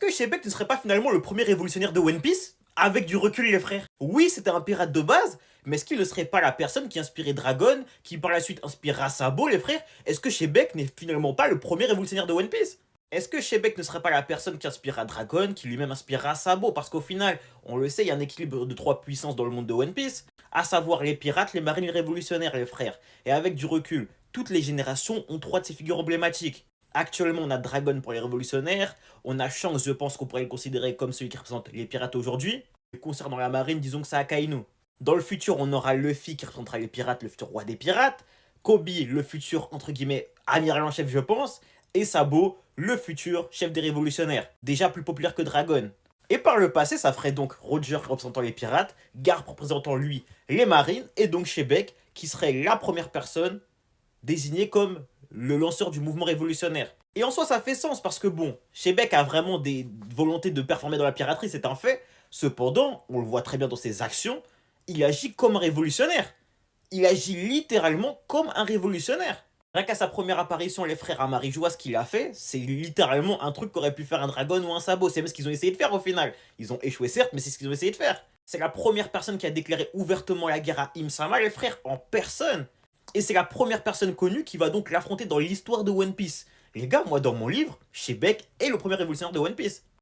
que Shebeck ne serait pas finalement le premier révolutionnaire de One Piece? Avec du recul, les frères. Oui, c'était un pirate de base, mais est-ce qu'il ne serait pas la personne qui inspirait Dragon, qui par la suite inspirera Sabo, les frères? Est-ce que Shebeck n'est finalement pas le premier révolutionnaire de One Piece? Est-ce que Shebeck ne serait pas la personne qui inspirera Dragon, qui lui-même inspirera Sabo? Parce qu'au final, on le sait, il y a un équilibre de trois puissances dans le monde de One Piece, à savoir les pirates, les marines, les révolutionnaires, les frères. Et avec du recul, toutes les générations ont trois de ces figures emblématiques. Actuellement, on a Dragon pour les révolutionnaires, on a Shanks, je pense qu'on pourrait le considérer comme celui qui représente les pirates aujourd'hui. Concernant la marine, disons que c'est Akainu. Dans le futur, on aura Luffy qui représentera les pirates, le futur roi des pirates. Kobe, le futur, entre guillemets, amiral en chef, je pense. Et Sabo, le futur chef des révolutionnaires. Déjà plus populaire que Dragon. Et par le passé, ça ferait donc Roger représentant les pirates, Garp représentant lui les marines, et donc Shebeck qui serait la première personne désignée comme le lanceur du mouvement révolutionnaire. Et en soi, ça fait sens parce que bon, Shebeck a vraiment des volontés de performer dans la piraterie, c'est un fait. Cependant, on le voit très bien dans ses actions, il agit comme un révolutionnaire. Il agit littéralement comme un révolutionnaire. Rien qu'à sa première apparition, les frères Amarijois, ce qu'il a fait, c'est littéralement un truc qu'aurait pu faire un dragon ou un sabot. C'est même ce qu'ils ont essayé de faire au final. Ils ont échoué certes, mais c'est ce qu'ils ont essayé de faire. C'est la première personne qui a déclaré ouvertement la guerre à Im-sama, les frères, en personne. Et c'est la première personne connue qui va donc l'affronter dans l'histoire de One Piece. Les gars, moi dans mon livre, Shebeck est le premier révolutionnaire de One Piece.